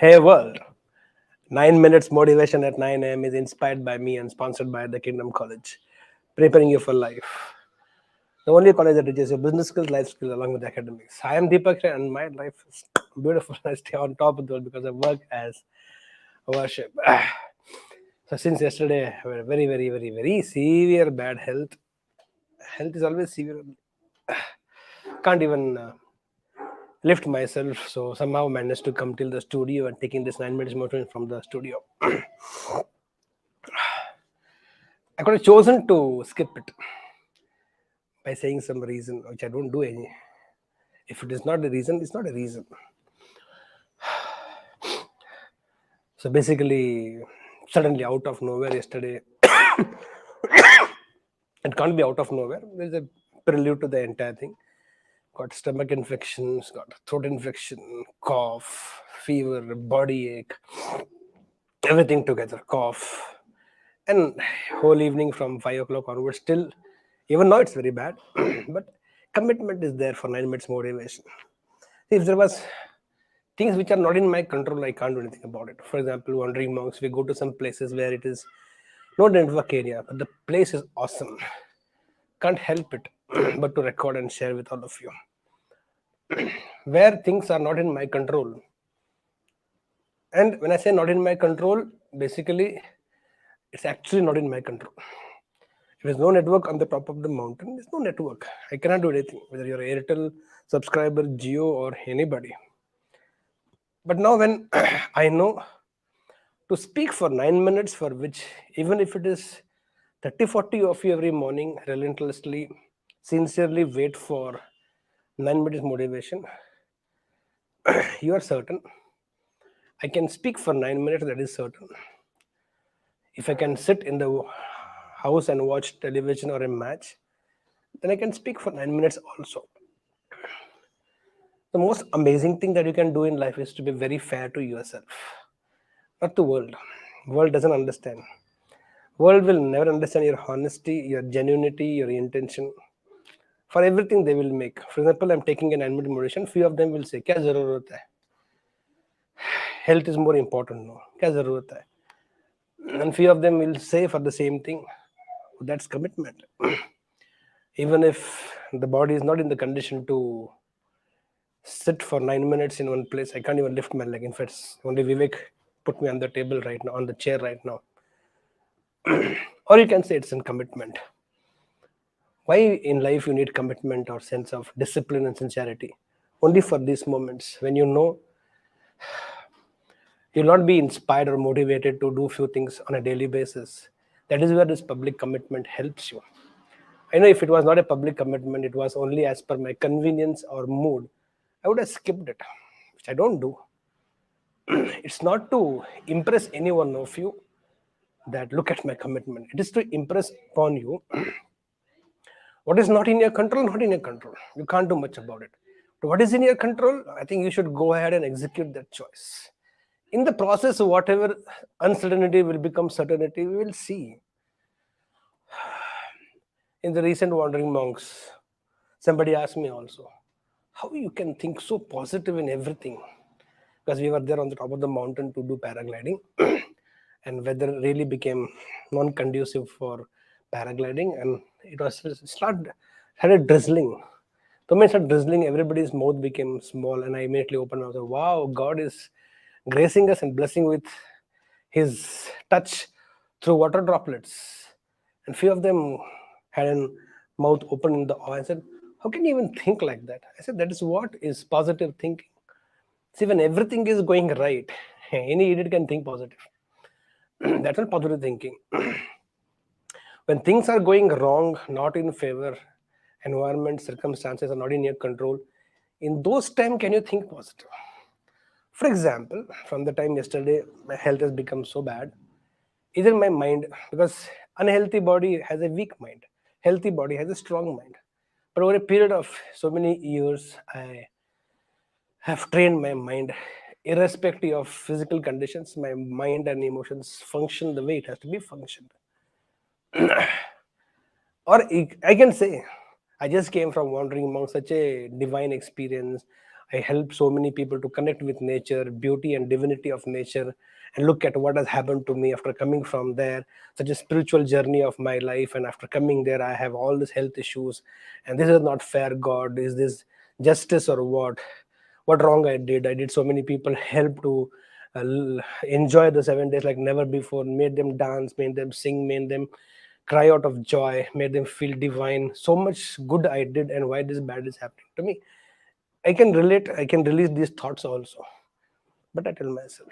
Hey world, 9 minutes motivation at 9 a.m. is inspired by me and sponsored by the Kingdom College, preparing you for life. The only college that teaches you business skills, life skills, along with academics. I am Deepak and my life is beautiful. I stay on top of the world because I work as worship. So since yesterday, I had a very severe bad health. Health is always severe. Can't even lift myself. So somehow managed to come till the studio and taking this 9 minutes motion from the studio. I could have chosen to skip it by saying some reason which I don't do any. If it is not a reason, it's not a reason. So basically, suddenly out of nowhere yesterday, it can't be out of nowhere. There's a prelude to the entire thing. Got stomach infections, got throat infection, cough, fever, body ache, everything together, cough. And whole evening from 5 o'clock onwards, still, even now it's very bad, but commitment is there for 9 minutes motivation. If there was things which are not in my control, I can't do anything about it. For example, wandering monks, we go to some places where it is no network area, but the place is awesome. Can't help it but to record and share with all of you. Where things are not in my control, and when I say not in my control, basically it's actually not in my control. If there's no network on the top of the mountain, there's no network. I cannot do anything, whether you're Airtel subscriber, Geo, or anybody. But now when I know to speak for 9 minutes, for which even if it is 30, 40 of you every morning, relentlessly, sincerely wait for 9 minutes motivation, you are certain. I can speak for 9 minutes, that is certain. If I can sit in the house and watch television or a match, then I can speak for 9 minutes also. The most amazing thing that you can do in life is to be very fair to yourself, not the world. World doesn't understand. World will never understand your honesty, your genuinity, your intention. For everything they will make. For example, I'm taking a 9 minute meditation. Few of them will say, "Kya zarurat hai? Health is more important, no? Kya zarurat hai?" And few of them will say for the same thing. That's commitment. Even if the body is not in the condition to sit for 9 minutes in one place, I can't even lift my leg. In fact, only Vivek put me on the table right now, on the chair right now. Or you can say it's in commitment. Why in life you need commitment or sense of discipline and sincerity? Only for these moments when you know you'll not be inspired or motivated to do few things on a daily basis. That is where this public commitment helps you. I know if it was not a public commitment, it was only as per my convenience or mood, I would have skipped it, which I don't do. It's not to impress any one of you that look at my commitment. It is to impress upon you what is not in your control, not in your control. You can't do much about it. But what is in your control, I think you should go ahead and execute that choice. In the process, whatever uncertainty will become certainty, we will see. In the recent wandering monks, somebody asked me also, how you can think so positive in everything? Because we were there on the top of the mountain to do paragliding, and weather really became non-conducive for paragliding, and started drizzling. The moment it started drizzling, everybody's mouth became small, and I immediately opened my mouth. Wow, God is gracing us and blessing with His touch through water droplets. And few of them had a mouth open in the awe. I said, "How can you even think like that?" I said, "That is what is positive thinking." See, when everything is going right, any idiot can think positive. That's not positive thinking. When things are going wrong, not in favor, environment, circumstances are not in your control, in those times, can you think positive? For example, from the time yesterday, my health has become so bad, either my mind, because unhealthy body has a weak mind, healthy body has a strong mind. But over a period of so many years, I have trained my mind, irrespective of physical conditions, my mind and emotions function the way it has to be functioned. Or I can say, I just came from wandering among such a divine experience. I help so many people to connect with nature, beauty and divinity of nature, and look at what has happened to me after coming from there. Such a spiritual journey of my life, and after coming there, I have all these health issues, and this is not fair. God, is this justice or what? What wrong I did? I did so many people help to enjoy the 7 days like never before. Made them dance, made them sing, made them cry out of joy, made them feel divine. So much good I did, and why this bad is happening to me? I can relate, I can release these thoughts also. But I tell myself,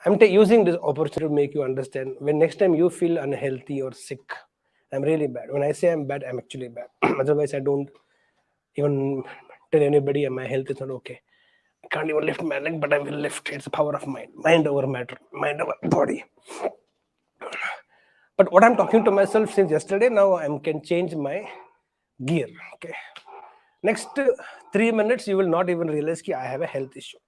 I'm using this opportunity to make you understand when next time you feel unhealthy or sick, I'm really bad. When I say I'm bad, I'm actually bad. Otherwise, I don't even tell anybody my health is not okay. I can't even lift my leg, but I will lift. It's the power of mind. Mind over matter, mind over body. But what I'm talking to myself since yesterday, now I can change my gear. Okay. Next 3 minutes, you will not even realize that I have a health issue.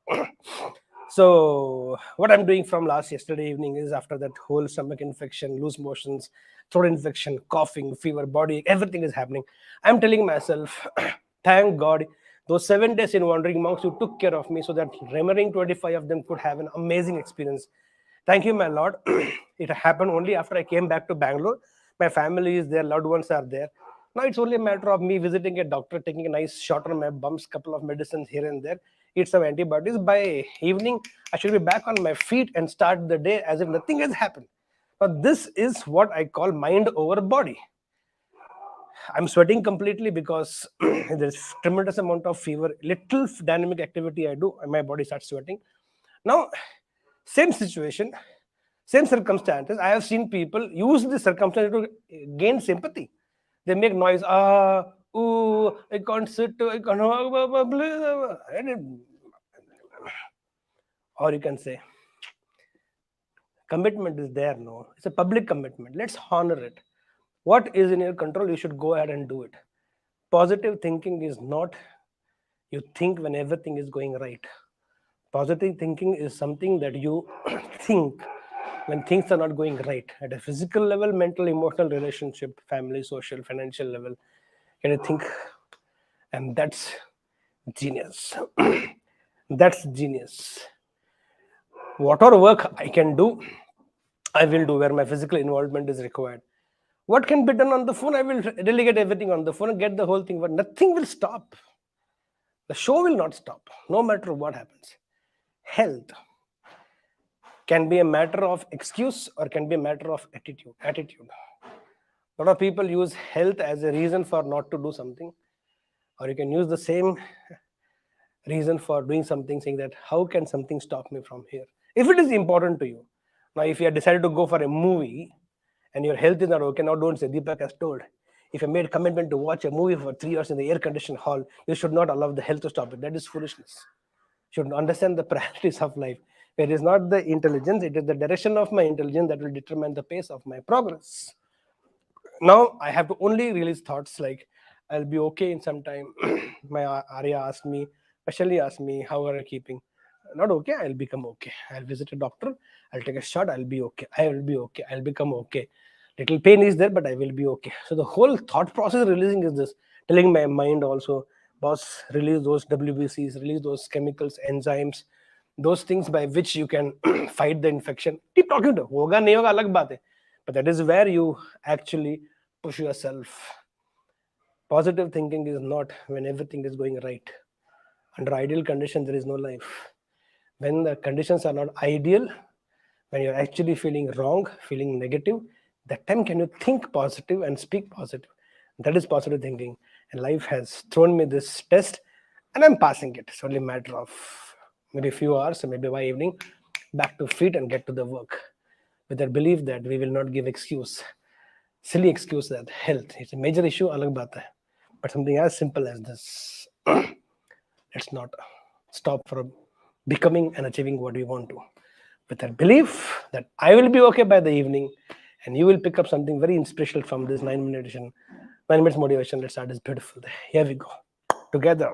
So what I'm doing from last yesterday evening is after that whole stomach infection, loose motions, throat infection, coughing, fever, body, everything is happening. I'm telling myself, thank God, those 7 days in Wandering Monks, you took care of me so that remaining 25 of them could have an amazing experience. Thank you, my Lord. It happened only after I came back to Bangalore. My family is there, loved ones are there. Now it's only a matter of me visiting a doctor, taking a nice shot on my bumps, couple of medicines here and there, eat some antibiotics. By evening, I should be back on my feet and start the day as if nothing has happened. Now this is what I call mind over body. I'm sweating completely because there's tremendous amount of fever. Little dynamic activity I do, and my body starts sweating. Now, same situation, same circumstances. I have seen people use this circumstance to gain sympathy. They make noise. Ooh, I can't sit. I can't. Or you can say, commitment is there. No, it's a public commitment. Let's honor it. What is in your control, you should go ahead and do it. Positive thinking is not you think when everything is going right. Positive thinking is something that you think when things are not going right at a physical level, mental, emotional, relationship, family, social, financial level. Can you think? And that's genius. That's genius. Whatever work I can do, I will do where my physical involvement is required. What can be done on the phone, I will delegate everything on the phone and get the whole thing, but nothing will stop. The show will not stop, no matter what happens. Health can be a matter of excuse or can be a matter of attitude. A lot of people use health as a reason for not to do something, or you can use the same reason for doing something, saying that how can something stop me from here, if it is important to you. Now if you have decided to go for a movie and your health is not okay, now don't say Deepak has told. If you made commitment to watch a movie for 3 hours in the air conditioned hall, you should not allow the health to stop it. That is foolishness. You should understand the priorities of life. It is not the intelligence, it is the direction of my intelligence that will determine the pace of my progress. Now I have to only release thoughts like I'll be okay in some time. My Arya asked me, especially asked me, how are you keeping? Not okay, I'll become okay. I'll visit a doctor, I'll take a shot, I'll be okay. I will be okay, I'll become okay. Little pain is there, but I will be okay. So the whole thought process releasing is this, telling my mind also, boss, release those WBCs, release those chemicals, enzymes, those things by which you can fight the infection. Keep talking to hoga nahi hoga alag baat hai. But that is where you actually push yourself. Positive thinking is not when everything is going right. Under ideal conditions, there is no life. When the conditions are not ideal, when you're actually feeling wrong, feeling negative, that time can you think positive and speak positive. That is positive thinking. And life has thrown me this test and I'm passing it. It's only a matter of maybe a few hours or maybe by evening, back to feet and get to the work. With that belief that we will not give excuse, silly excuse that health is a major issue, alag baat hai. But something as simple as this, let's not stop from becoming and achieving what we want to. With that belief that I will be okay by the evening and you will pick up something very inspirational from this 9 minutes motivation. Let's start this beautiful day. Here we go. Together.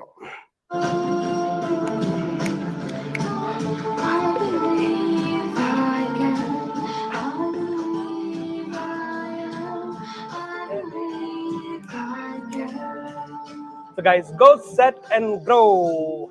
So, guys, go set and grow.